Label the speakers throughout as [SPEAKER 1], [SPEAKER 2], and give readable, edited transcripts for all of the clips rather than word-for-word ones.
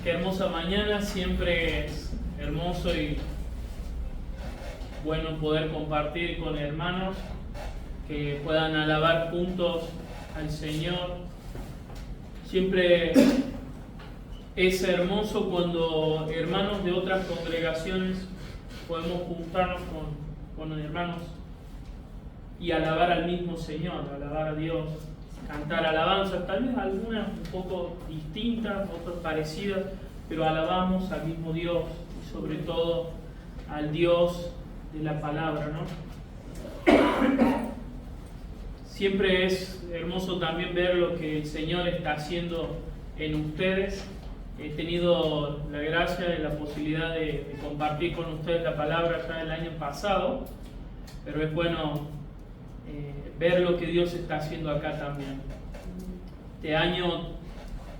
[SPEAKER 1] Qué hermosa mañana, siempre es hermoso y bueno poder compartir con hermanos que puedan alabar juntos al Señor. Siempre es hermoso cuando hermanos de otras congregaciones podemos juntarnos con hermanos y alabar al mismo Señor, alabar a Dios, cantar alabanzas, tal vez algunas un poco distintas, otras parecidas, pero alabamos al mismo Dios y sobre todo al Dios de la palabra, ¿no? Siempre es hermoso también ver lo que el Señor está haciendo en ustedes. He tenido la gracia y la posibilidad de compartir con ustedes la palabra ya el año pasado, pero es bueno ver lo que Dios está haciendo acá también. Este año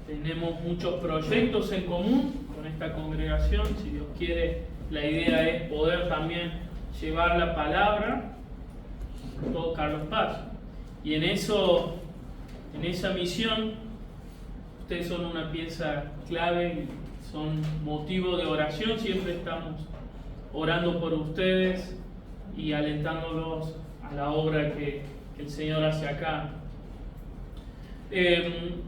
[SPEAKER 1] tenemos muchos proyectos en común con esta congregación. Si Dios quiere, la idea es poder también llevar la palabra a todo Carlos Paz. Y en esa misión, ustedes son una pieza clave, son motivo de oración. Siempre estamos orando por ustedes y alentándolos a la obra que el Señor hace acá. En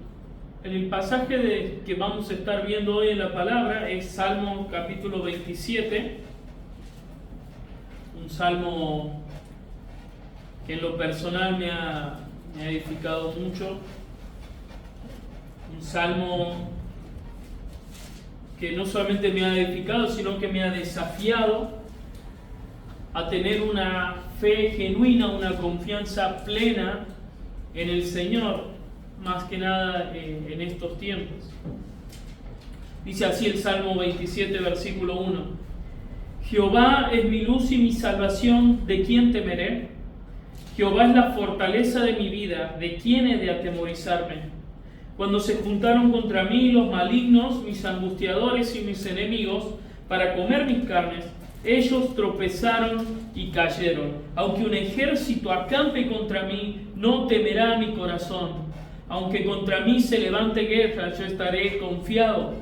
[SPEAKER 1] el pasaje que vamos a estar viendo hoy en la palabra es Salmo capítulo 27, un salmo que en lo personal me ha edificado mucho, un salmo que no solamente me ha edificado, sino que me ha desafiado a tener una fe genuina, una confianza plena en el Señor, más que nada en estos tiempos. Dice así el Salmo 27, versículo 1: Jehová es mi luz y mi salvación, ¿de quién temeré? Jehová es la fortaleza de mi vida, ¿de quién he de atemorizarme? Cuando se juntaron contra mí los malignos, mis angustiadores y mis enemigos, para comer mis carnes, ellos tropezaron y cayeron. Aunque un ejército acampe contra mí, no temerá mi corazón. Aunque contra mí se levante guerra, yo estaré confiado.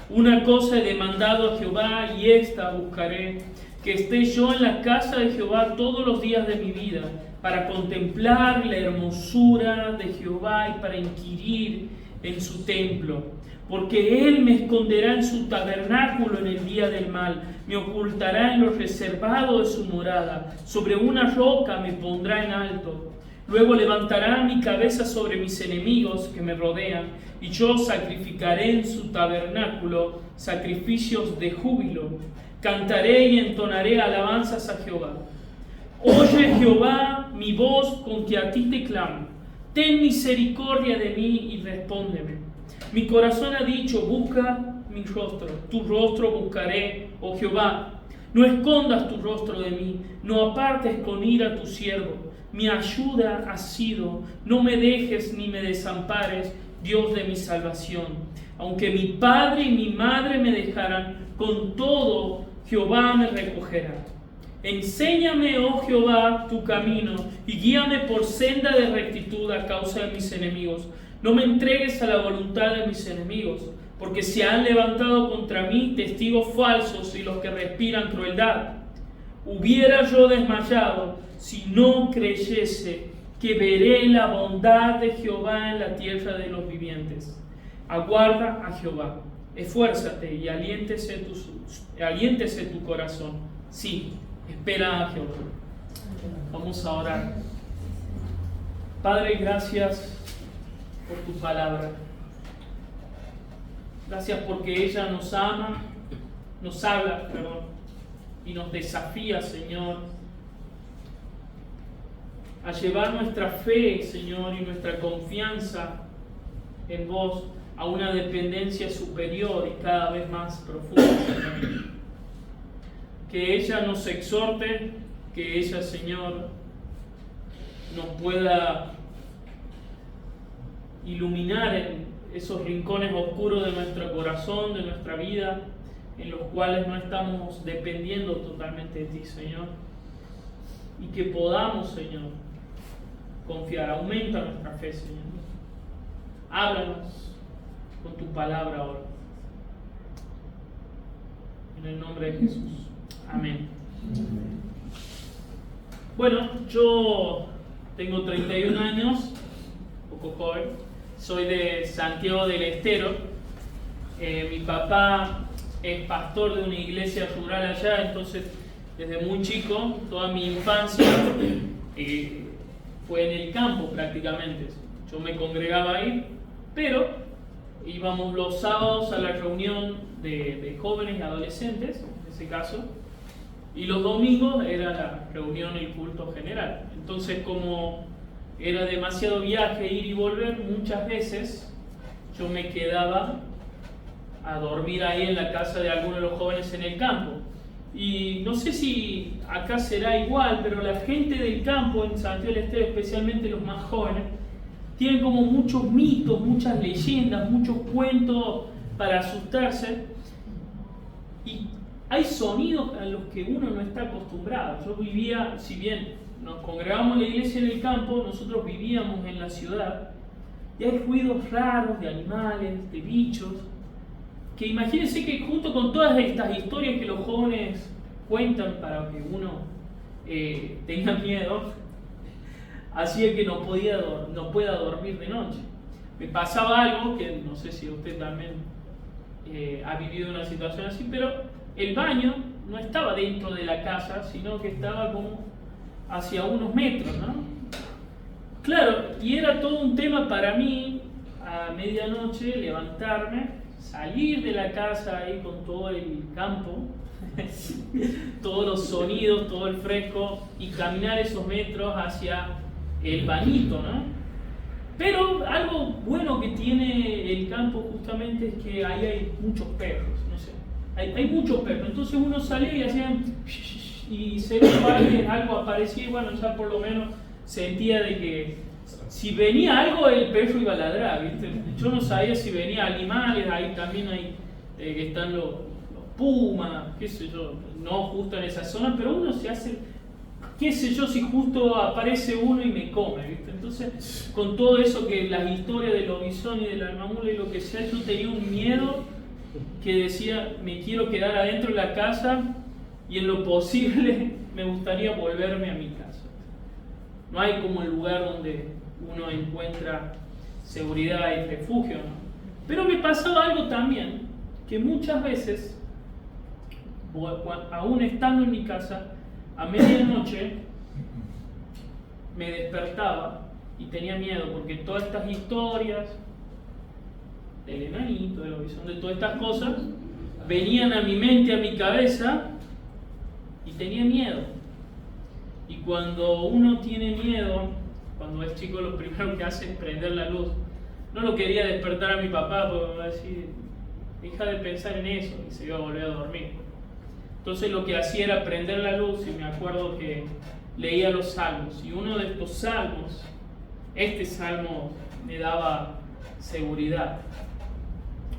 [SPEAKER 1] Una cosa he demandado a Jehová y esta buscaré, que esté yo en la casa de Jehová todos los días de mi vida, para contemplar la hermosura de Jehová y para inquirir en su templo. Porque Él me esconderá en su tabernáculo en el día del mal, me ocultará en lo reservado de su morada, sobre una roca me pondrá en alto. Luego levantará mi cabeza sobre mis enemigos que me rodean, y yo sacrificaré en su tabernáculo sacrificios de júbilo. Cantaré y entonaré alabanzas a Jehová. Oye, Jehová, mi voz con que a ti te clamo. Ten misericordia de mí y respóndeme. Mi corazón ha dicho, busca mi rostro, tu rostro buscaré, oh Jehová. No escondas tu rostro de mí, no apartes con ira tu siervo. Mi ayuda has sido, no me dejes ni me desampares, Dios de mi salvación. Aunque mi padre y mi madre me dejaran, con todo Jehová me recogerá. Enséñame, oh Jehová, tu camino, y guíame por senda de rectitud a causa de mis enemigos. No me entregues a la voluntad de mis enemigos, porque se han levantado contra mí testigos falsos y los que respiran crueldad. Hubiera yo desmayado si no creyese que veré la bondad de Jehová en la tierra de los vivientes. Aguarda a Jehová, esfuérzate y aliéntese tu corazón. Sí, espera a Jehová. Vamos a orar. Padre, gracias por tu palabra. Gracias porque ella nos ama, nos habla, y nos desafía, Señor, a llevar nuestra fe, Señor, y nuestra confianza en vos a una dependencia superior y cada vez más profunda, Señor. Que ella nos exhorte, que ella, Señor, nos pueda iluminar en esos rincones oscuros de nuestro corazón, de nuestra vida, en los cuales no estamos dependiendo totalmente de ti, Señor. Y que podamos, Señor, confiar. Aumenta nuestra fe, Señor. Háblanos, con tu palabra ahora. En el nombre de Jesús. Amén. Bueno, yo tengo 31 años, un poco joven. Soy de Santiago del Estero. Mi papá es pastor de una iglesia rural allá, entonces desde muy chico, toda mi infancia fue en el campo prácticamente. Yo me congregaba ahí, pero íbamos los sábados a la reunión de jóvenes y adolescentes, en ese caso, y los domingos era la reunión, el culto general. Entonces, como era demasiado viaje, ir y volver, muchas veces yo me quedaba a dormir ahí en la casa de algunos de los jóvenes en el campo. Y no sé si acá será igual, pero la gente del campo en Santiago del Estero, especialmente los más jóvenes, tienen como muchos mitos, muchas leyendas, muchos cuentos para asustarse. Y hay sonidos a los que uno no está acostumbrado. Yo vivía, si bien nos congregamos en la iglesia en el campo, nosotros vivíamos en la ciudad, y hay ruidos raros de animales, de bichos, que imagínense que junto con todas estas historias que los jóvenes cuentan para que uno tenga miedo, hacía que no pueda dormir de noche. Me pasaba algo que no sé si usted también ha vivido una situación así, pero el baño no estaba dentro de la casa, sino que estaba como hacia unos metros, ¿no? Claro, y era todo un tema para mí a medianoche levantarme, salir de la casa ahí con todo el campo, todos los sonidos, todo el fresco, y caminar esos metros hacia el bañito, ¿no? Pero algo bueno que tiene el campo justamente es que ahí hay muchos perros, no sé, hay muchos perros, entonces uno salía y hacían y se ve algo aparecía y bueno, ya por lo menos sentía de que si venía algo el perro iba a ladrar, ¿viste? Yo no sabía si venía animales, ahí también hay que están los pumas, qué sé yo, no justo en esa zona, pero uno se hace, qué sé yo, si justo aparece uno y me come, ¿viste? Entonces, con todo eso que las historias del lobizón y del almamula y lo que sea, yo tenía un miedo que decía, me quiero quedar adentro de la casa y en lo posible me gustaría volverme a mi casa. No hay como el lugar donde uno encuentra seguridad y refugio, ¿no? Pero me pasaba algo también, que muchas veces, aún estando en mi casa, a medianoche me despertaba y tenía miedo, porque todas estas historias del enanito, del lobizón, de todas estas cosas, venían a mi mente, a mi cabeza, y tenía miedo. Y cuando uno tiene miedo, cuando es chico, lo primero que hace es prender la luz. No lo quería despertar a mi papá porque me va a decir, deja de pensar en eso, y se iba a volver a dormir. Entonces lo que hacía era prender la luz, y me acuerdo que leía los salmos, y uno de estos salmos, este salmo me daba seguridad.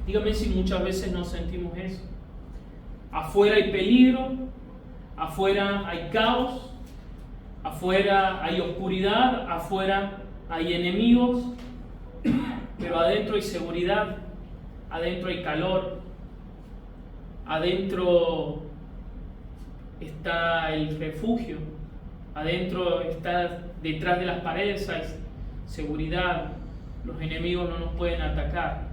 [SPEAKER 1] Dígame si muchas veces no sentimos eso. Afuera hay peligro, afuera hay caos, afuera hay oscuridad, afuera hay enemigos, pero adentro hay seguridad, adentro hay calor, adentro está el refugio, adentro está, detrás de las paredes hay seguridad, los enemigos no nos pueden atacar,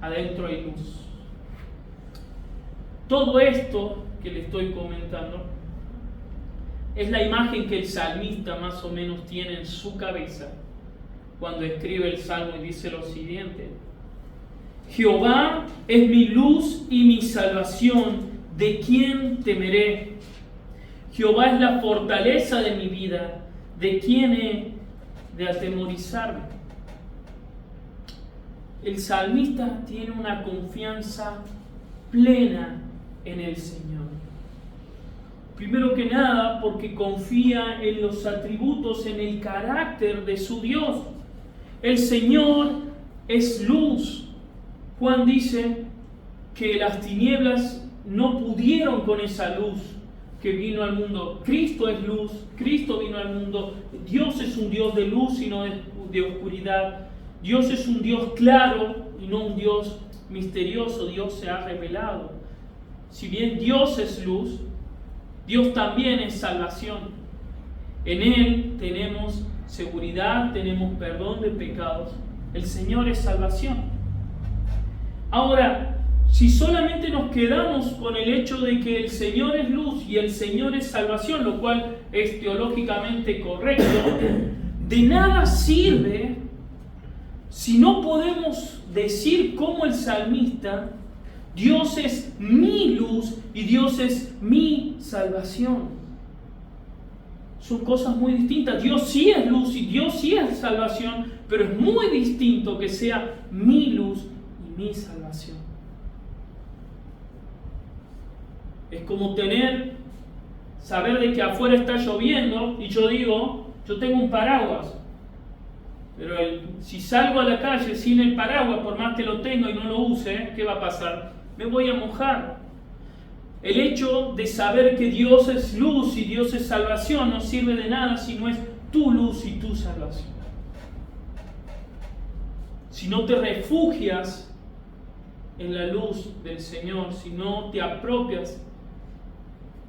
[SPEAKER 1] adentro hay luz. Todo esto que le estoy comentando es la imagen que el salmista más o menos tiene en su cabeza cuando escribe el salmo y dice lo siguiente: Jehová es mi luz y mi salvación, ¿de quién temeré? Jehová es la fortaleza de mi vida, ¿de quién he de atemorizarme? El salmista tiene una confianza plena en el Señor. Primero que nada, porque confía en los atributos, en el carácter de su Dios. El Señor es luz. Juan dice que las tinieblas no pudieron con esa luz que vino al mundo. Cristo es luz, Cristo vino al mundo. Dios es un Dios de luz y no de oscuridad. Dios es un Dios claro y no un Dios misterioso. Dios se ha revelado. Si bien Dios es luz, Dios también es salvación. En Él tenemos seguridad, tenemos perdón de pecados. El Señor es salvación. Ahora, si solamente nos quedamos con el hecho de que el Señor es luz y el Señor es salvación, lo cual es teológicamente correcto, de nada sirve si no podemos decir como el salmista: Dios es mi luz y Dios es mi salvación. Son cosas muy distintas. Dios sí es luz y Dios sí es salvación, pero es muy distinto que sea mi luz y mi salvación. Es como saber de que afuera está lloviendo y yo digo, yo tengo un paraguas, pero si salgo a la calle sin el paraguas, por más que lo tenga y no lo use, ¿qué va a pasar? Me voy a mojar. El hecho de saber que Dios es luz y Dios es salvación no sirve de nada si no es tu luz y tu salvación. Si no te refugias en la luz del Señor, si no te apropias,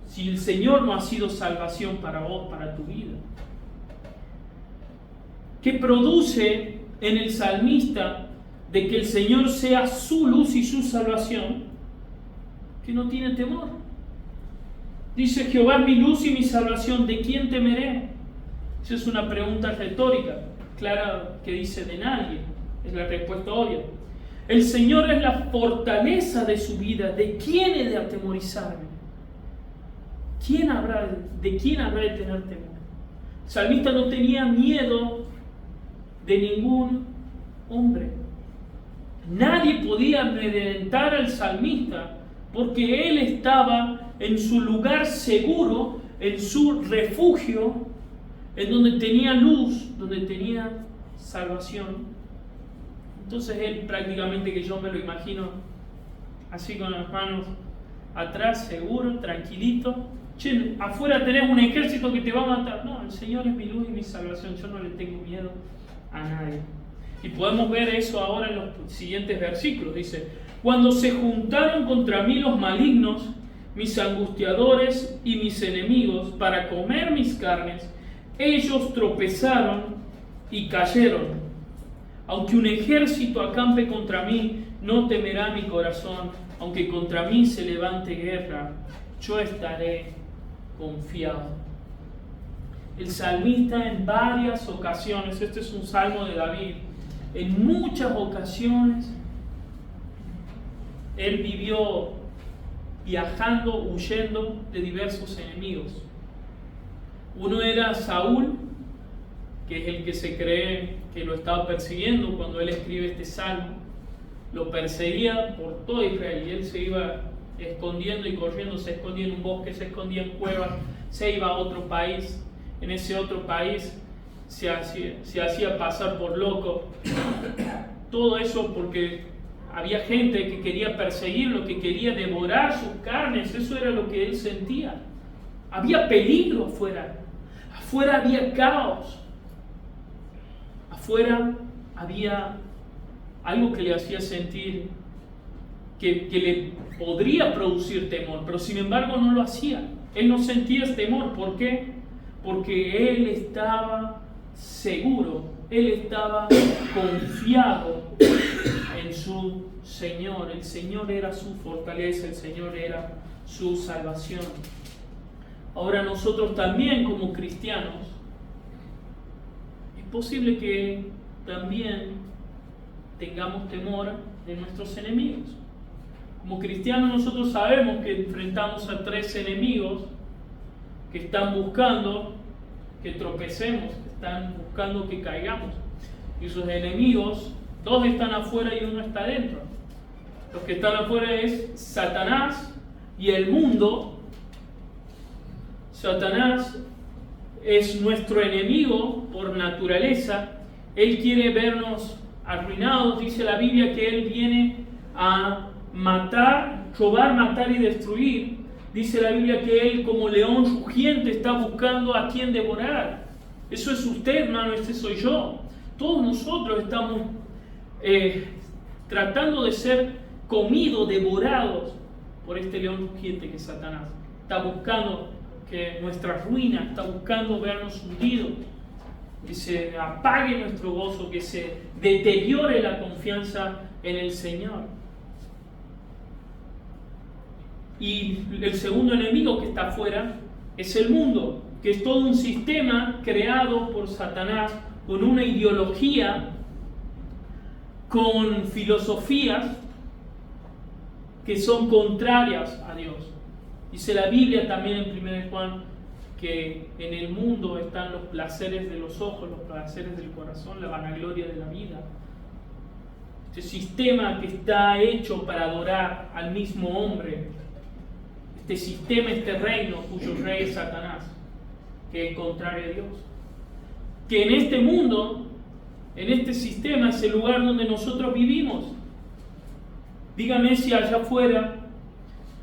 [SPEAKER 1] si el Señor no ha sido salvación para vos, para tu vida. ¿Qué produce en el salmista de que el Señor sea su luz y su salvación? Que no tiene temor. Dice: Jehová es mi luz y mi salvación, ¿de quién temeré? Esa es una pregunta retórica, clara, que dice: de nadie. Es la respuesta obvia. El Señor es la fortaleza de su vida, ¿de quién he de atemorizarme? ¿De quién habrá de tener temor? El salmista no tenía miedo de ningún hombre. Nadie podía amedrentar al salmista porque él estaba en su lugar seguro, en su refugio, en donde tenía luz, donde tenía salvación. Entonces él prácticamente, que yo me lo imagino así con las manos atrás, seguro, tranquilito. Che, afuera tenés un ejército que te va a matar. No, el Señor es mi luz y mi salvación. Yo no le tengo miedo a nadie. Y podemos ver eso ahora en los siguientes versículos. Dice: cuando se juntaron contra mí los malignos, mis angustiadores y mis enemigos, para comer mis carnes, ellos tropezaron y cayeron. Aunque un ejército acampe contra mí, no temerá mi corazón. Aunque contra mí se levante guerra, yo estaré confiado. El salmista en varias ocasiones, este es un salmo de David, en muchas ocasiones él vivió viajando, huyendo de diversos enemigos. Uno era Saúl, que es el que se cree que lo estaba persiguiendo cuando él escribe este salmo. Lo perseguía por todo Israel y él se iba escondiendo y corriendo, se escondía en un bosque, se escondía en cuevas, se iba a otro país. En ese otro país se hacía pasar por loco. Todo eso porque había gente que quería perseguirlo, que quería devorar sus carnes. Eso era lo que él sentía. Había peligro afuera. Afuera había caos. Afuera había algo que le hacía sentir que le podría producir temor, pero sin embargo no lo hacía. Él no sentía ese temor. ¿Por qué? Porque él estaba seguro, él estaba confiado en su Señor. El Señor era su fortaleza, el Señor era su salvación. Ahora nosotros también, como cristianos, es posible que también tengamos temor de nuestros enemigos. Como cristianos nosotros sabemos que enfrentamos a 3 enemigos que están buscando que tropecemos, que están buscando que caigamos. Y sus enemigos, 2 están afuera y 1 está adentro. Los que están afuera es Satanás y el mundo. Satanás es nuestro enemigo por naturaleza. Él quiere vernos arruinados. Dice la Biblia que él viene a matar, robar, matar y destruir. Dice la Biblia que él, como león rugiente, está buscando a quien devorar. Eso es usted, hermano, este soy yo. Todos nosotros estamos tratando de ser comidos, devorados por este león rugiente que es Satanás. Está buscando que nuestra ruina, está buscando vernos hundidos, que se apague nuestro gozo, que se deteriore la confianza en el Señor. Y el segundo enemigo que está afuera es el mundo, que es todo un sistema creado por Satanás con una ideología, con filosofías que son contrarias a Dios. Dice la Biblia también en 1 Juan que en el mundo están los placeres de los ojos, los placeres del corazón, la vanagloria de la vida. Este sistema que está hecho para adorar al mismo hombre, este sistema, este reino cuyo rey es Satanás, que es contrario a Dios. Que en este mundo, en este sistema, es el lugar donde nosotros vivimos. Dígame si allá afuera,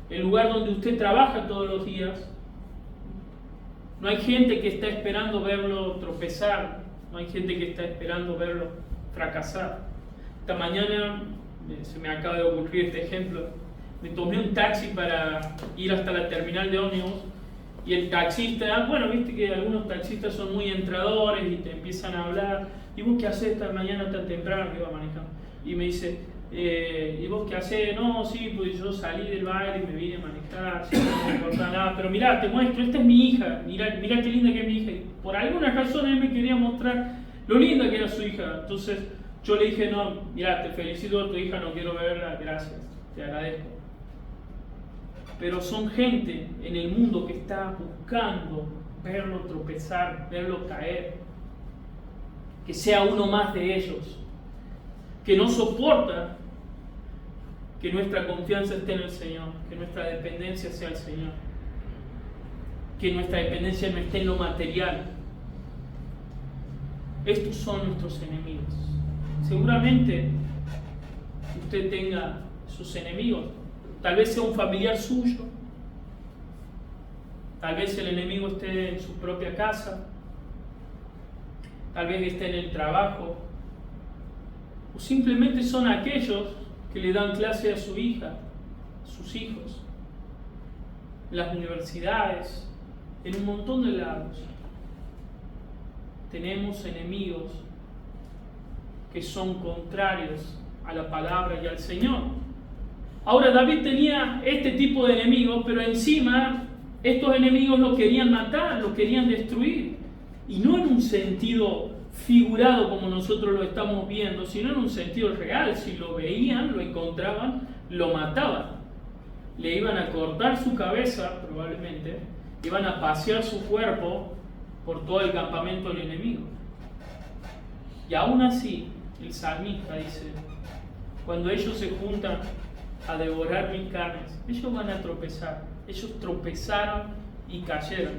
[SPEAKER 1] el lugar donde usted trabaja todos los días, no hay gente que está esperando verlo tropezar, no hay gente que está esperando verlo fracasar. Esta mañana se me acaba de ocurrir este ejemplo. Me tomé un taxi para ir hasta la terminal de ómnibus y el taxista, bueno, viste que algunos taxistas son muy entradores y te empiezan a hablar. ¿Y vos qué haces esta mañana tan temprano que iba manejando? Y me dice, ¿y vos qué haces? No, sí, pues yo salí del baile y me vine a manejar, sí, no me importa nada, pero mirá, te muestro, esta es mi hija, mirá qué linda que es mi hija. Y por alguna razón él me quería mostrar lo linda que era su hija. Entonces yo le dije, no, mirá, te felicito a tu hija, no quiero verla, gracias, te agradezco. Pero son gente en el mundo que está buscando verlo tropezar, verlo caer, que sea uno más de ellos, que no soporta que nuestra confianza esté en el Señor, que nuestra dependencia sea el Señor, que nuestra dependencia no esté en lo material. Estos son nuestros enemigos. Seguramente usted tenga sus enemigos. Tal vez sea un familiar suyo, tal vez el enemigo esté en su propia casa, tal vez esté en el trabajo, o simplemente son aquellos que le dan clase a su hija, a sus hijos, en las universidades, en un montón de lados. Tenemos enemigos que son contrarios a la palabra y al Señor. Ahora David tenía este tipo de enemigos, pero encima estos enemigos lo querían matar, lo querían destruir. Y no en un sentido figurado como nosotros lo estamos viendo, sino en un sentido real. Si lo veían, lo encontraban, lo mataban. Le iban a cortar su cabeza, probablemente, iban a pasear su cuerpo por todo el campamento del enemigo. Y aún así, el salmista dice, cuando ellos se juntan a devorar mis carnes, ellos van a tropezar. Ellos tropezaron y cayeron.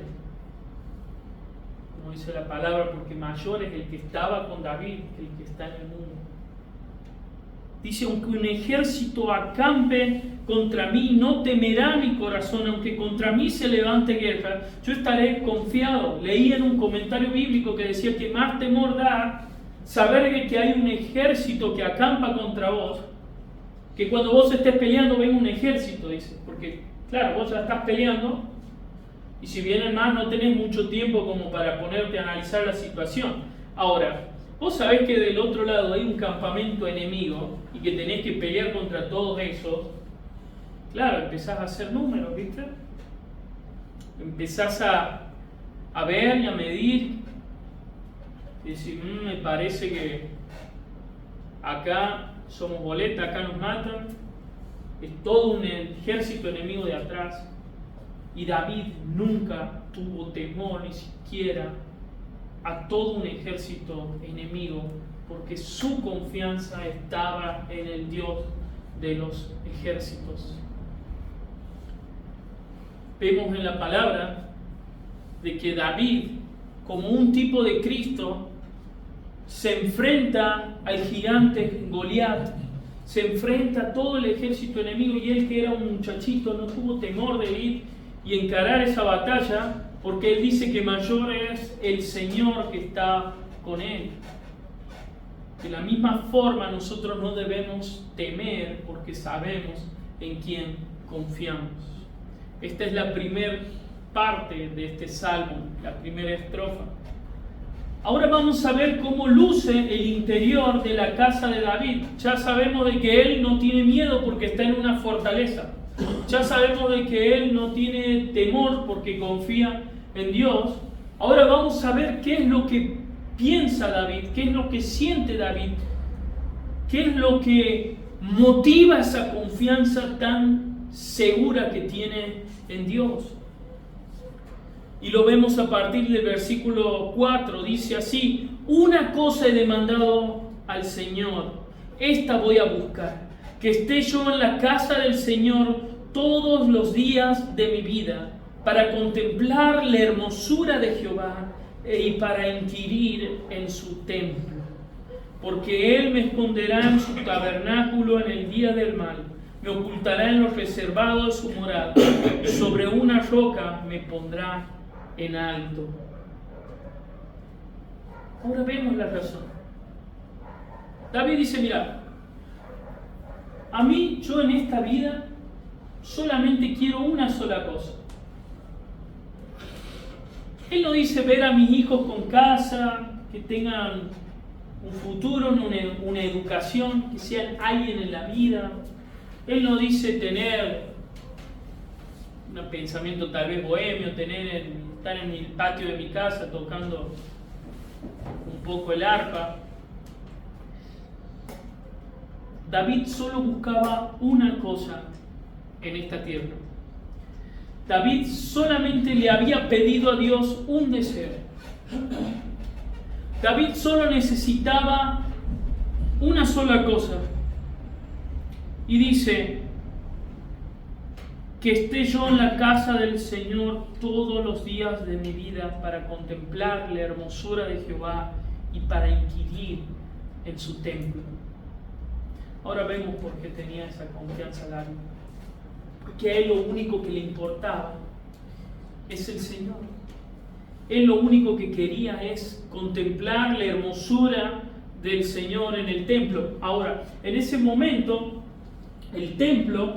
[SPEAKER 1] Como dice la palabra, porque mayor es el que estaba con David que el que está en el mundo. Dice, aunque un ejército acampe contra mí, no temerá mi corazón, aunque contra mí se levante guerra, yo estaré confiado. Leí en un comentario bíblico que decía que más temor da saber que hay un ejército que acampa contra vos, que cuando vos estés peleando venga un ejército, dice, porque claro, vos ya estás peleando y si vienen más no tenés mucho tiempo como para ponerte a analizar la situación. Ahora, vos sabés que del otro lado hay un campamento enemigo y que tenés que pelear contra todos esos. Claro, empezás a hacer números, ¿viste? Empezás a ver y a medir y decir, me parece que acá somos boleta, acá nos matan, es todo un ejército enemigo de atrás. Y David nunca tuvo temor ni siquiera a todo un ejército enemigo, porque su confianza estaba en el Dios de los ejércitos. Vemos en la palabra de que David, como un tipo de Cristo, se enfrenta al gigante Goliat, se enfrenta a todo el ejército enemigo, y él, que era un muchachito, no tuvo temor de ir y encarar esa batalla, porque él dice que mayor es el Señor que está con él. De la misma forma nosotros no debemos temer porque sabemos en quién confiamos. Esta es la primera parte de este salmo, la primera estrofa. Ahora vamos a ver cómo luce el interior de la casa de David. Ya sabemos de que él no tiene miedo porque está en una fortaleza. Ya sabemos de que él no tiene temor porque confía en Dios. Ahora vamos a ver qué es lo que piensa David, qué es lo que siente David, qué es lo que motiva esa confianza tan segura que tiene en Dios. Y lo vemos a partir del versículo 4, dice así: una cosa he demandado al Señor, esta voy a buscar, que esté yo en la casa del Señor todos los días de mi vida, para contemplar la hermosura de Jehová y para inquirir en su templo. Porque Él me esconderá en su tabernáculo en el día del mal, me ocultará en los reservados de su morada, y sobre una roca me pondrá en alto. Ahora vemos la razón. David dice: mira, a mí, yo en esta vida solamente quiero una sola cosa. Él no dice ver a mis hijos con casa, que tengan un futuro, una educación, que sean alguien en la vida. Él no dice tener un pensamiento tal vez bohemio, estar en el patio de mi casa tocando un poco el arpa. David solo buscaba una cosa en esta tierra. David solamente le había pedido a Dios un deseo. David solo necesitaba una sola cosa. Y dice: que esté yo en la casa del Señor todos los días de mi vida, para contemplar la hermosura de Jehová y para inquirir en su templo. Ahora vemos por qué tenía esa confianza David. Porque a él lo único que le importaba es el Señor. Él lo único que quería es contemplar la hermosura del Señor en el templo. Ahora, en ese momento, el templo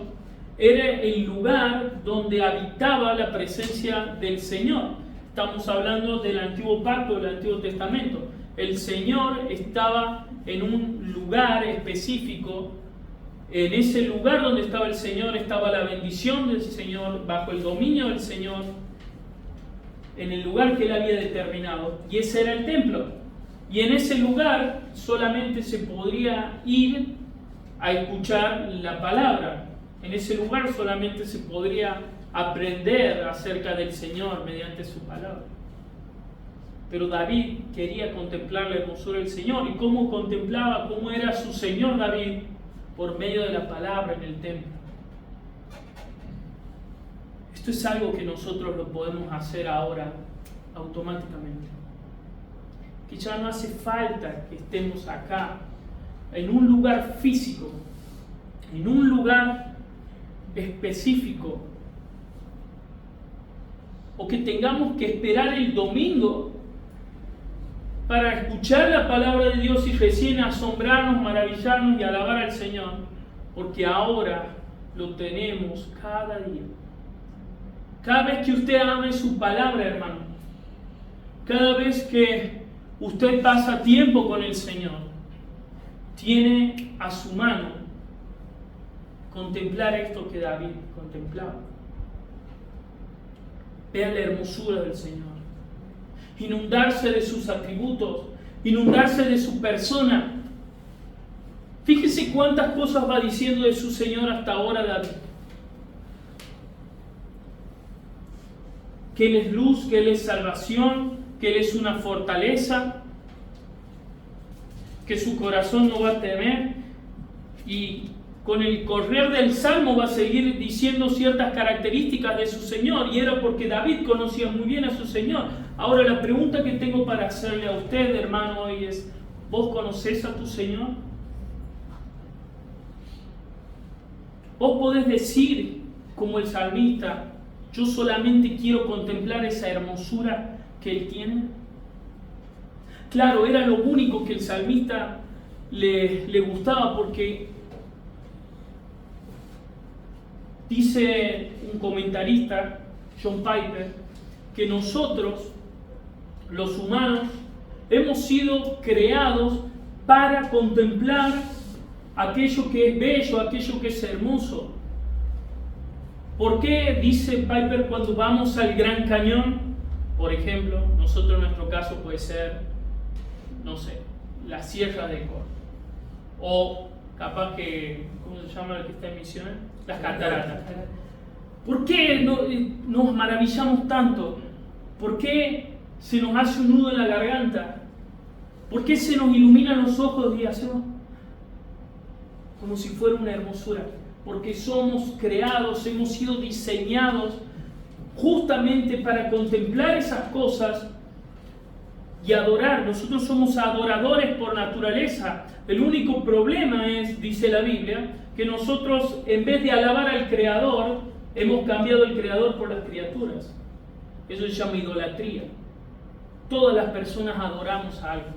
[SPEAKER 1] era el lugar donde habitaba la presencia del Señor. Estamos hablando del Antiguo Pacto, del Antiguo Testamento. El Señor estaba en un lugar específico. En ese lugar donde estaba el Señor estaba la bendición del Señor, bajo el dominio del Señor, en el lugar que Él había determinado. Y ese era el templo. Y en ese lugar solamente se podría ir a escuchar la palabra. En ese lugar solamente se podría aprender acerca del Señor mediante su palabra. Pero David quería contemplar la hermosura del Señor. ¿Y cómo contemplaba? ¿Cómo era su Señor David? Por medio de la palabra en el templo. Esto es algo que nosotros lo podemos hacer ahora automáticamente. Que ya no hace falta que estemos acá, en un lugar físico, en un lugar específico, o que tengamos que esperar el domingo para escuchar la palabra de Dios y recién asombrarnos, maravillarnos y alabar al Señor, porque ahora lo tenemos cada día. Cada vez que usted abre su palabra, hermano, cada vez que usted pasa tiempo con el Señor, tiene a su mano contemplar esto que David contemplaba. Ver la hermosura del Señor, inundarse de sus atributos, inundarse de su persona. Fíjese cuántas cosas va diciendo de su Señor hasta ahora David. Que Él es luz, que Él es salvación, que Él es una fortaleza, que su corazón no va a temer, y con el correr del Salmo va a seguir diciendo ciertas características de su Señor, y era porque David conocía muy bien a su Señor. Ahora la pregunta que tengo para hacerle a usted, hermano, hoy es: ¿vos conocés a tu Señor? ¿Vos podés decir, como el salmista, yo solamente quiero contemplar esa hermosura que Él tiene? Claro, era lo único que el salmista le gustaba porque dice un comentarista, John Piper, que nosotros, los humanos, hemos sido creados para contemplar aquello que es bello, aquello que es hermoso. ¿Por qué, dice Piper, cuando vamos al Gran Cañón, por ejemplo, nosotros en nuestro caso puede ser, no sé, la Sierra de Córdoba, o capaz que, ¿cómo se llama el que está en Misiones? Las cataratas. ¿Por qué nos maravillamos tanto? ¿Por qué se nos hace un nudo en la garganta? ¿Por qué se nos iluminan los ojos y hacemos como si fuera una hermosura? Porque somos creados, hemos sido diseñados justamente para contemplar esas cosas y adorar. Nosotros somos adoradores por naturaleza. El único problema es, dice la Biblia, que nosotros, en vez de alabar al Creador, hemos cambiado el Creador por las criaturas. Eso se llama idolatría. Todas las personas adoramos a algo.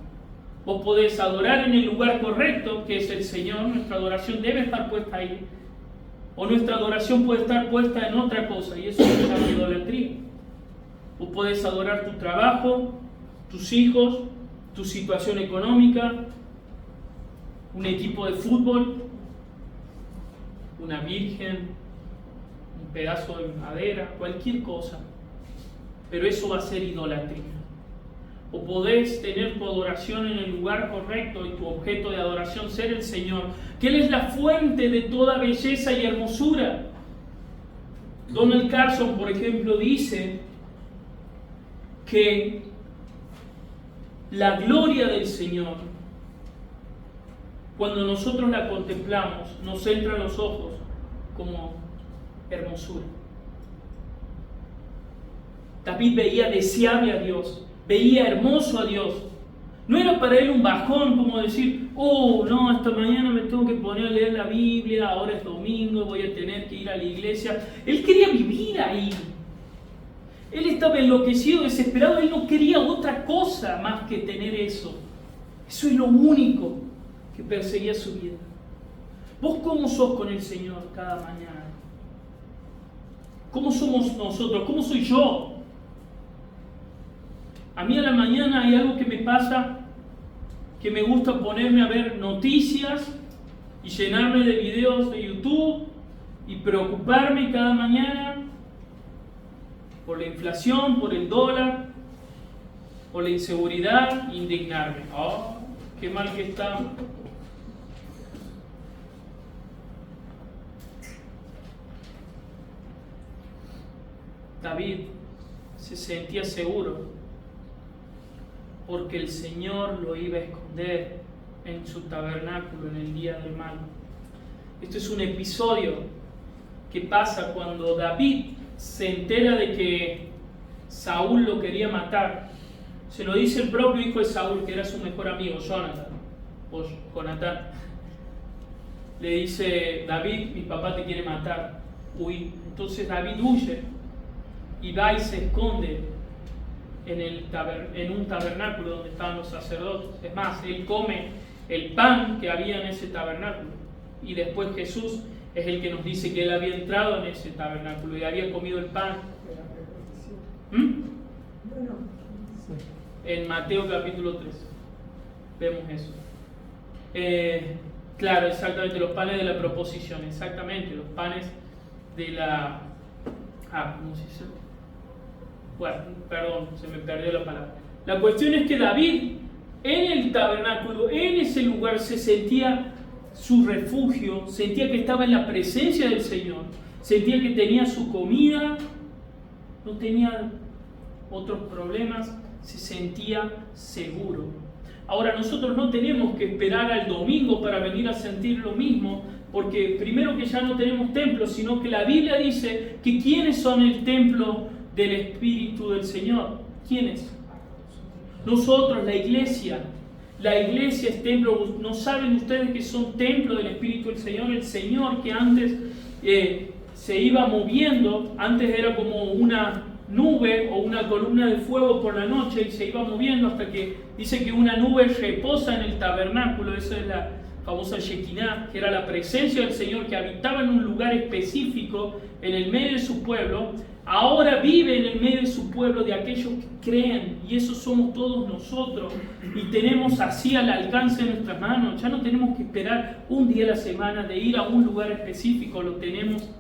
[SPEAKER 1] Vos podés adorar en el lugar correcto, que es el Señor. Nuestra adoración debe estar puesta ahí. O nuestra adoración puede estar puesta en otra cosa, y eso se llama idolatría. Vos podés adorar tu trabajo, tus hijos, tu situación económica, un equipo de fútbol, una virgen, un pedazo de madera, cualquier cosa. Pero eso va a ser idolatría. O podés tener tu adoración en el lugar correcto y tu objeto de adoración ser el Señor, que Él es la fuente de toda belleza y hermosura. Donald Carson, por ejemplo, dice que la gloria del Señor, cuando nosotros la contemplamos, nos entra en los ojos como hermosura. David veía deseable a Dios, veía hermoso a Dios. No era para él un bajón como decir, oh, no, esta mañana me tengo que poner a leer la Biblia, ahora es domingo, voy a tener que ir a la iglesia. Él quería vivir ahí. Él estaba enloquecido, desesperado, él no quería otra cosa más que tener eso. Eso es lo único que perseguía su vida. ¿Vos cómo sos con el Señor cada mañana? ¿Cómo somos nosotros? ¿Cómo soy yo? A mí a la mañana hay algo que me pasa, que me gusta ponerme a ver noticias y llenarme de videos de YouTube y preocuparme cada mañana por la inflación, por el dólar, por la inseguridad, indignarme. ¡Oh, qué mal que está! David se sentía seguro porque el Señor lo iba a esconder en su tabernáculo en el día del mal. Esto es un episodio que pasa cuando David se entera de que Saúl lo quería matar. Se lo dice el propio hijo de Saúl, que era su mejor amigo, Jonatán. Le dice, David, mi papá te quiere matar. Huí. Entonces David huye y va y se esconde en un tabernáculo donde estaban los sacerdotes. Es más, él come el pan que había en ese tabernáculo. Y después Jesús es el que nos dice que él había entrado en ese tabernáculo y había comido el pan. En Mateo capítulo 3 vemos eso. Claro, exactamente, los panes de la proposición, exactamente, los panes de la... ¿cómo se dice? Bueno, perdón, se me perdió la palabra. La cuestión es que David, en el tabernáculo, en ese lugar, se sentía su refugio, sentía que estaba en la presencia del Señor, sentía que tenía su comida, no tenía otros problemas, se sentía seguro. Ahora, nosotros no tenemos que esperar al domingo para venir a sentir lo mismo, porque primero que ya no tenemos templo, sino que la Biblia dice que ¿quiénes son el templo del Espíritu del Señor? ¿Quiénes? Nosotros, la iglesia. La iglesia es templo. ¿No saben ustedes que son templo del Espíritu del Señor? El Señor que antes se iba moviendo, antes era como una nube o una columna de fuego por la noche y se iba moviendo hasta que dice que una nube reposa en el tabernáculo. Esa es la famosa Shekinah, que era la presencia del Señor que habitaba en un lugar específico en el medio de su pueblo. Ahora vive en el medio de su pueblo de aquellos que creen, y esos somos todos nosotros, y tenemos así al alcance de nuestras manos. Ya no tenemos que esperar un día a la semana de ir a un lugar específico, lo tenemos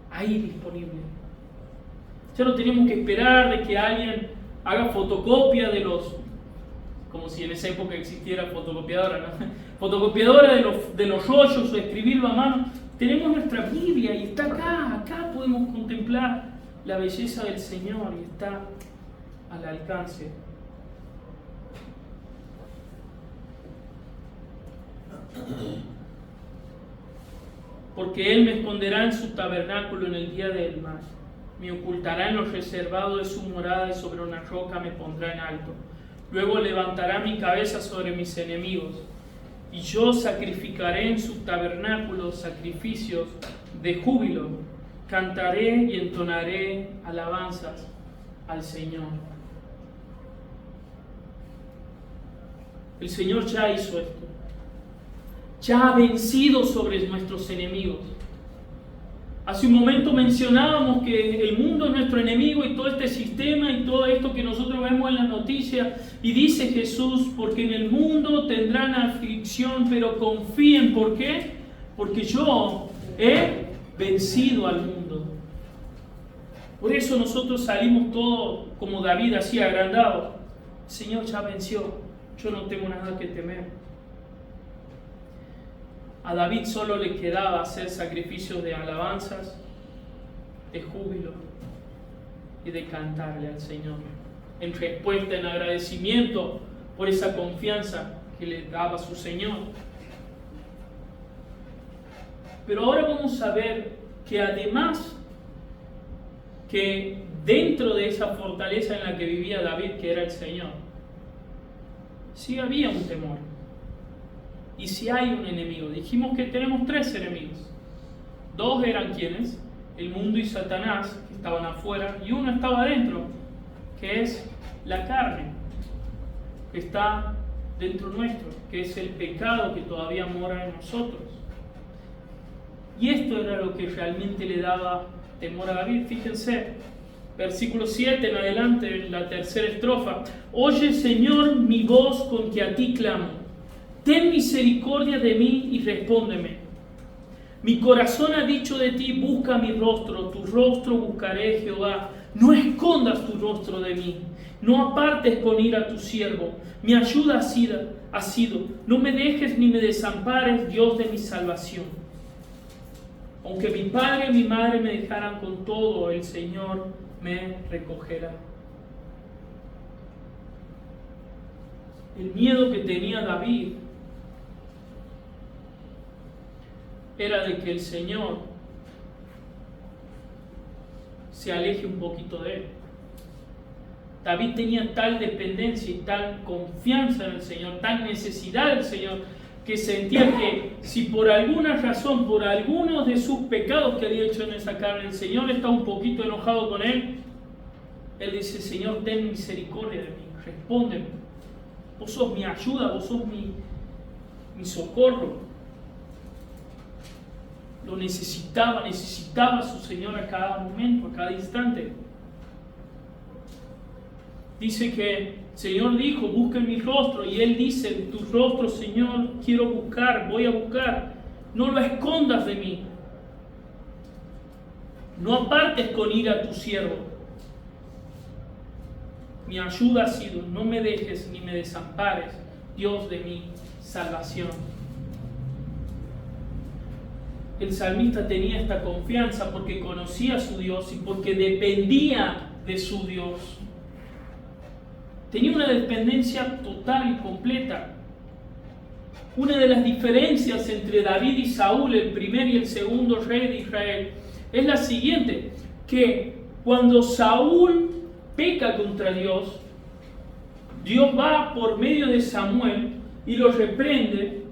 [SPEAKER 1] ahí disponible. Ya no tenemos que esperar de que alguien haga fotocopia de los, como si en esa época existiera fotocopiadora, ¿no? Fotocopiadora de los rollos o escribirlo a mano. Tenemos nuestra Biblia y está acá podemos contemplar la belleza del Señor y está al alcance. Porque Él me esconderá en su tabernáculo en el día del mal, me ocultará en lo reservado de su morada y sobre una roca me pondrá en alto. Luego levantará mi cabeza sobre mis enemigos, y yo sacrificaré en su tabernáculo sacrificios de júbilo, cantaré y entonaré alabanzas al Señor. El Señor ya hizo esto, ya ha vencido sobre nuestros enemigos. Hace un momento mencionábamos que el mundo es nuestro enemigo y todo este sistema y todo esto que nosotros vemos en las noticias. Y dice Jesús, porque en el mundo tendrán aflicción, pero confíen. ¿Por qué? Porque yo he vencido al mundo. Por eso nosotros salimos todos como David, así agrandados. El Señor ya venció, yo no tengo nada que temer. A David solo le quedaba hacer sacrificios de alabanzas, de júbilo y de cantarle al Señor, en respuesta, en agradecimiento por esa confianza que le daba su Señor. Pero ahora vamos a ver que además que dentro de esa fortaleza en la que vivía David, que era el Señor, sí había un temor. Y si hay un enemigo, dijimos que tenemos 3 enemigos. 2 eran quienes, el mundo y Satanás, que estaban afuera, y uno estaba adentro, que es la carne, que está dentro nuestro, que es el pecado que todavía mora en nosotros. Y esto era lo que realmente le daba temor a David. Fíjense, versículo 7 en adelante, en la tercera estrofa. Oye, Señor, mi voz con que a ti clamo. Ten misericordia de mí y respóndeme. Mi corazón ha dicho de ti, busca mi rostro, tu rostro buscaré, Jehová. No escondas tu rostro de mí, no apartes con ira a tu siervo. Mi ayuda ha sido, no me dejes ni me desampares, Dios de mi salvación. Aunque mi padre y mi madre me dejaran con todo, el Señor me recogerá. El miedo que tenía David era de que el Señor se aleje un poquito de él. David tenía tal dependencia y tal confianza en el Señor, tal necesidad del Señor, que sentía que si por alguna razón, por algunos de sus pecados que había hecho en esa carne, el Señor está un poquito enojado con él, él dice, Señor, ten misericordia de mí, respóndeme. Vos sos mi ayuda, vos sos mi socorro. Lo necesitaba a su Señor a cada momento, a cada instante. Dice que el Señor dijo, busquen mi rostro, y Él dice, tu rostro, Señor, quiero buscar, voy a buscar. No lo escondas de mí. No apartes con ira a tu siervo. Mi ayuda ha sido, no me dejes ni me desampares, Dios de mi salvación. El salmista tenía esta confianza porque conocía a su Dios y porque dependía de su Dios. Tenía una dependencia total y completa. Una de las diferencias entre David y Saúl, el primer y el segundo rey de Israel, es la siguiente, que cuando Saúl peca contra Dios, Dios va por medio de Samuel y lo reprende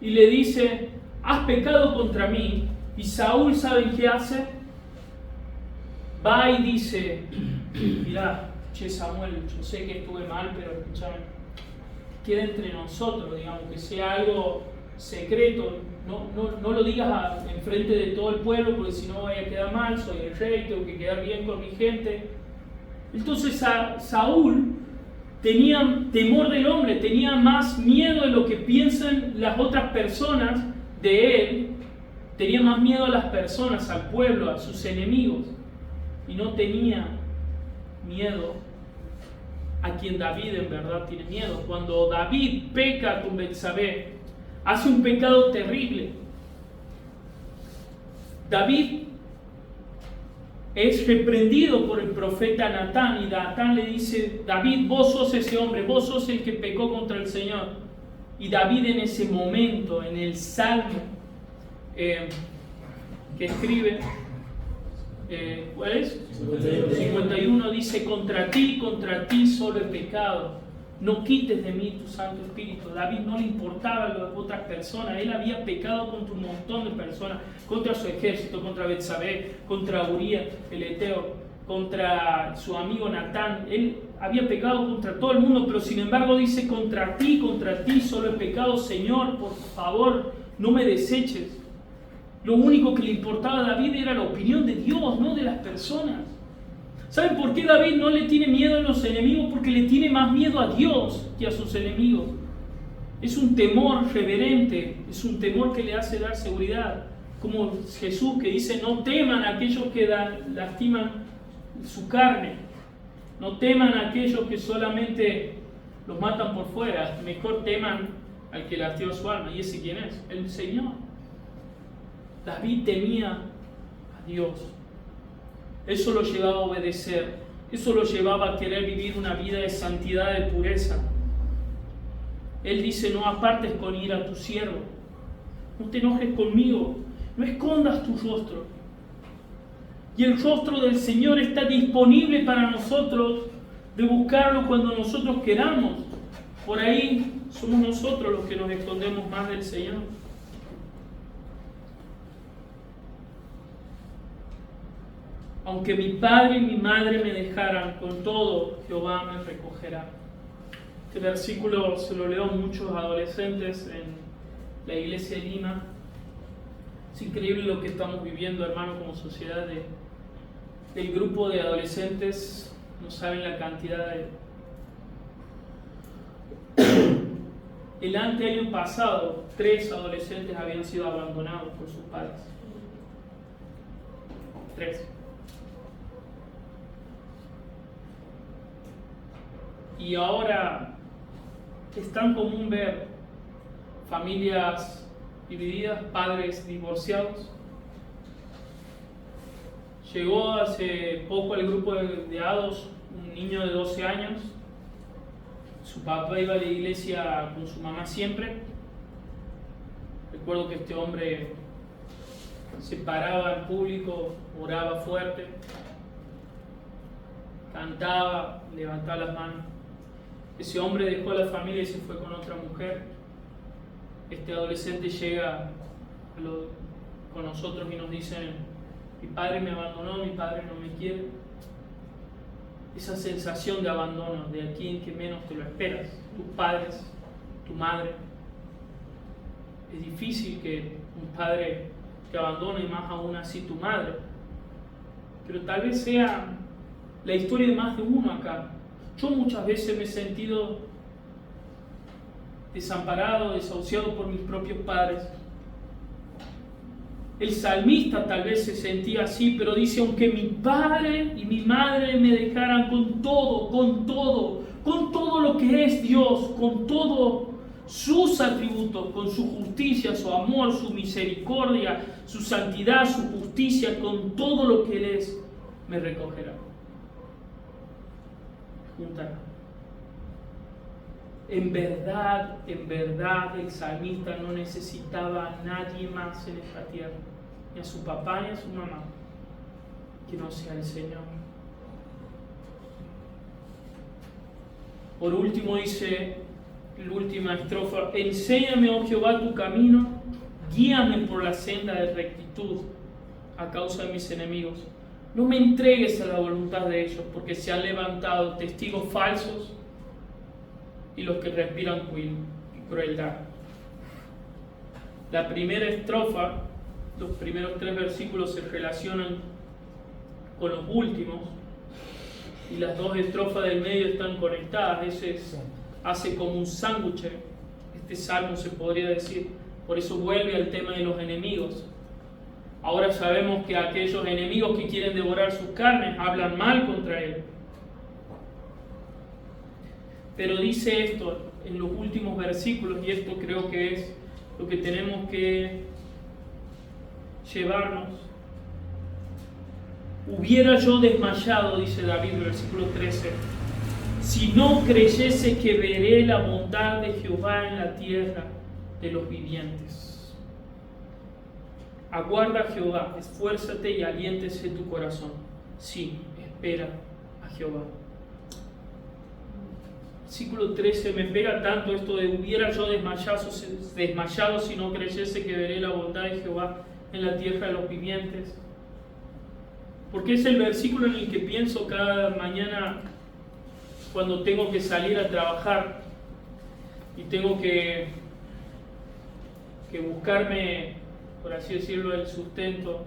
[SPEAKER 1] y le dice, has pecado contra mí. Y Saúl, ¿saben qué hace? va y dice, mirá, che Samuel, yo sé que estuve mal, pero escúchame, queda entre nosotros, digamos, que sea algo secreto, no lo digas enfrente de todo el pueblo, porque si no vaya a quedar mal, soy el rey, tengo que quedar bien con mi gente. Entonces Saúl tenía temor del hombre, tenía más miedo de lo que piensan las otras personas de él, tenía más miedo a las personas, al pueblo, a sus enemigos, y no tenía miedo a quien David en verdad tiene miedo. Cuando David peca con Betsabé, hace un pecado terrible. David es reprendido por el profeta Natán, y Natán le dice, David, vos sos ese hombre, vos sos el que pecó contra el Señor. Y David en ese momento, en el Salmo que escribe, ¿cuál es? 51, dice, contra ti solo he pecado, no quites de mí tu Santo Espíritu. David no le importaba a las otras personas, él había pecado contra un montón de personas, contra su ejército, contra Betsabé, contra Urías el Eteo, contra su amigo Natán. Él había pecado contra todo el mundo, pero sin embargo dice, contra ti solo he pecado, Señor, por favor, no me deseches. Lo único que le importaba a David era la opinión de Dios, no de las personas. ¿Saben por qué David no le tiene miedo a los enemigos? Porque le tiene más miedo a Dios que a sus enemigos. Es un temor reverente, es un temor que le hace dar seguridad. Como Jesús que dice, no teman a aquellos que lastiman su carne. No teman a aquellos que solamente los matan por fuera. Mejor teman al que lastima su alma. ¿Y ese quién es? El Señor. David temía a Dios. Eso lo llevaba a obedecer. Eso lo llevaba a querer vivir una vida de santidad, de pureza. Él dice, no apartes con ira a tu siervo. No te enojes conmigo. No escondas tu rostro. Y el rostro del Señor está disponible para nosotros de buscarlo cuando nosotros queramos. Por ahí somos nosotros los que nos escondemos más del Señor. Aunque mi padre y mi madre me dejaran, con todo Jehová me recogerá. Este versículo se lo leo a muchos adolescentes en la iglesia de Lima. Es increíble lo que estamos viviendo, hermano, como sociedad. Del grupo de adolescentes, no saben la cantidad de... El anteaño pasado, 3 adolescentes habían sido abandonados por sus padres. 3. Y ahora es tan común ver familias divididas, padres divorciados. Llegó hace poco al grupo de ADOS un niño de 12 años. Su papá iba a la iglesia con su mamá siempre. Recuerdo que este hombre se paraba en público, oraba fuerte, cantaba, levantaba las manos. Ese hombre dejó a la familia y se fue con otra mujer. Este adolescente llega con nosotros y nos dice, mi padre me abandonó, mi padre no me quiere. Esa sensación de abandono de aquí en que menos te lo esperas, tus padres, tu madre. Es difícil que un padre te abandone, y más aún así tu madre. Pero tal vez sea la historia de más de uno acá. Yo muchas veces me he sentido desamparado, desahuciado por mis propios padres. El salmista tal vez se sentía así, pero dice, aunque mi padre y mi madre me dejaran con todo lo que es Dios, con todos sus atributos, con su justicia, su amor, su misericordia, su santidad, su justicia, con todo lo que Él es, me recogerá. Juntará. En verdad, el salmista no necesitaba a nadie más en esta tierra, ni a su papá ni a su mamá, que no sea el Señor. Por último dice, la última estrofa, enséñame, oh Jehová, tu camino, guíame por la senda de rectitud a causa de mis enemigos. No me entregues a la voluntad de ellos, porque se han levantado testigos falsos y los que respiran crueldad. La primera estrofa, los primeros 3 versículos se relacionan con los últimos, y las 2 estrofas del medio están conectadas. Ese hace como un sándwich este salmo, se podría decir. Por eso vuelve al tema de los enemigos. Ahora sabemos que aquellos enemigos que quieren devorar sus carnes hablan mal contra él. Pero dice esto en los últimos versículos, y esto creo que es lo que tenemos que llevarnos. Hubiera yo desmayado, dice David, versículo 13, si no creyese que veré la bondad de Jehová en la tierra de los vivientes. Aguarda a Jehová, esfuérzate y aliéntese tu corazón. Sí, espera a Jehová. Versículo 13, me pega tanto esto de hubiera yo desmayado si no creyese que veré la bondad de Jehová en la tierra de los vivientes. Porque es el versículo en el que pienso cada mañana cuando tengo que salir a trabajar y tengo que buscarme, por así decirlo, el sustento,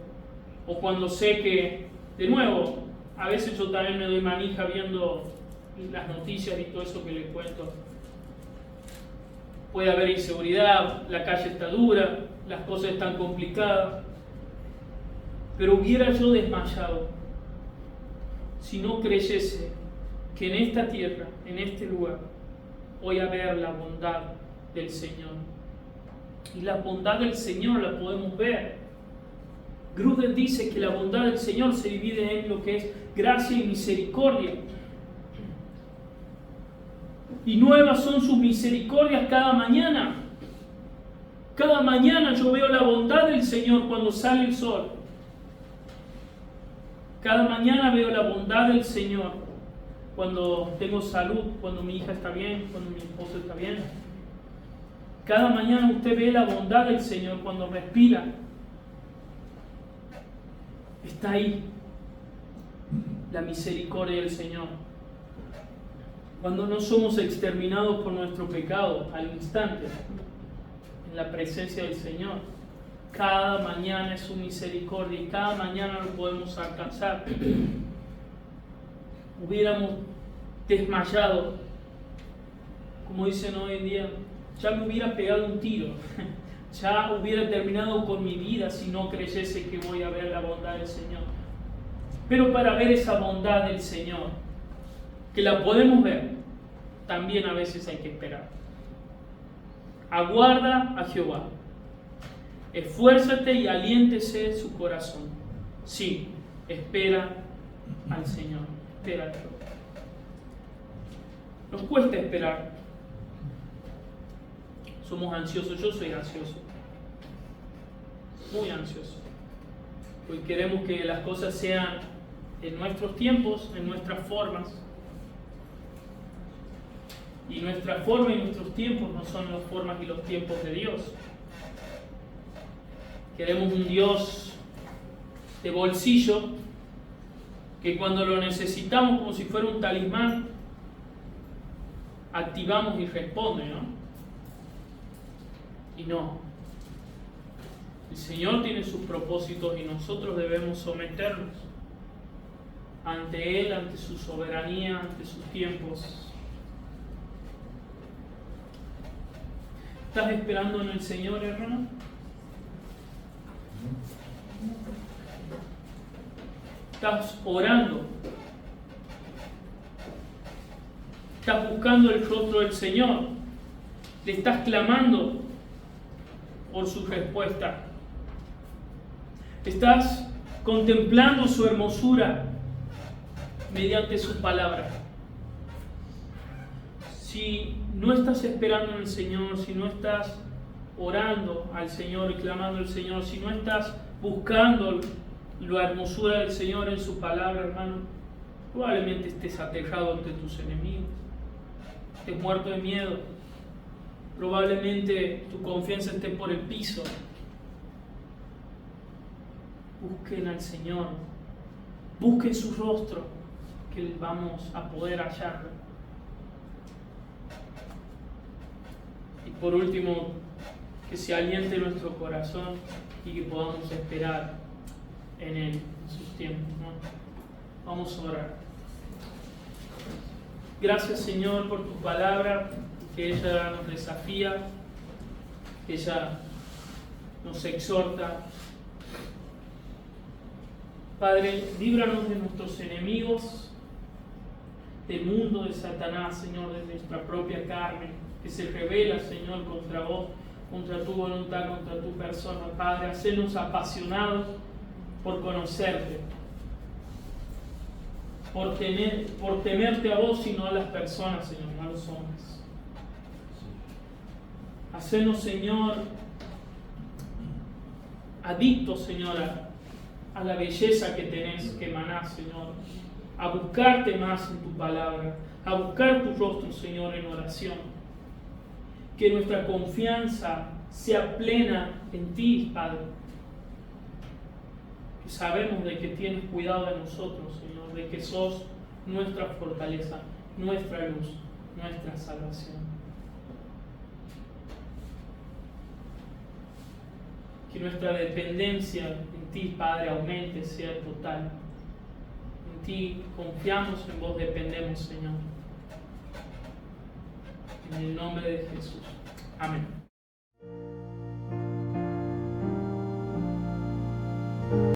[SPEAKER 1] o cuando sé que, de nuevo, a veces yo también me doy manija viendo las noticias y todo eso que les cuento. Puede haber inseguridad, la calle está dura, las cosas están complicadas, pero hubiera yo desmayado si no creyese que en esta tierra, en este lugar, voy a ver la bondad del Señor. Y la bondad del Señor la podemos ver. Gruden dice que la bondad del Señor se divide en lo que es gracia y misericordia. Y nuevas son sus misericordias cada mañana. Cada mañana yo veo la bondad del Señor cuando sale el sol. Cada mañana veo la bondad del Señor cuando tengo salud, cuando mi hija está bien, cuando mi esposo está bien. Cada mañana usted ve la bondad del Señor cuando respira. Está ahí la misericordia del Señor. Cuando no somos exterminados por nuestro pecado al instante, en la presencia del Señor. Cada mañana es su misericordia y cada mañana lo podemos alcanzar. Hubiéramos desmayado, como dicen hoy en día, ya me hubiera pegado un tiro, ya hubiera terminado con mi vida si no creyese que voy a ver la bondad del Señor. Pero para ver esa bondad del Señor, que la podemos ver, también a veces hay que esperar. Aguarda a Jehová, esfuérzate y aliéntese su corazón. Sí, espera al Señor, espera a Jehová. Nos cuesta esperar. Somos ansiosos, yo soy ansioso, muy ansioso. Porque queremos que las cosas sean en nuestros tiempos, en nuestras formas. Y nuestra forma y nuestros tiempos no son las formas y los tiempos de Dios. Queremos un Dios de bolsillo que cuando lo necesitamos como si fuera un talismán, activamos y responde, ¿no? Y no. El Señor tiene sus propósitos y nosotros debemos someternos ante Él, ante su soberanía, ante sus tiempos. ¿Estás esperando en el Señor, hermano? ¿Estás orando? ¿Estás buscando el rostro del Señor? ¿Le estás clamando por su respuesta? ¿Estás contemplando su hermosura mediante su palabra? Si no estás esperando en el Señor, si no estás orando al Señor y clamando al Señor, si no estás buscando la hermosura del Señor en su palabra, hermano, probablemente estés aterrado ante tus enemigos, estés muerto de miedo, probablemente tu confianza esté por el piso. Busquen al Señor, Busquen su rostro, que vamos a poder hallarlo. Y por último, que se aliente nuestro corazón y que podamos esperar en Él, en sus tiempos, ¿no? Vamos a orar. Gracias, Señor, por tu palabra, que ella nos desafía, que ella nos exhorta. Padre, líbranos de nuestros enemigos, del mundo de Satanás, Señor, de nuestra propia carne, que se revela, Señor, contra vos, contra tu voluntad, contra tu persona. Padre, hacernos apasionados por conocerte, por temerte a vos y no a las personas, Señor, no a los hombres. Hacernos, Señor, adictos, Señor, a la belleza que tenés, que emanás, Señor, a buscarte más en tu palabra, a buscar tu rostro, Señor, en oración. Que nuestra confianza sea plena en ti, Padre. Que sabemos de que tienes cuidado de nosotros, Señor, de que sos nuestra fortaleza, nuestra luz, nuestra salvación. Que nuestra dependencia en ti, Padre, aumente, sea total. En ti confiamos, en vos dependemos, Señor. En el nombre de Jesús. Amén.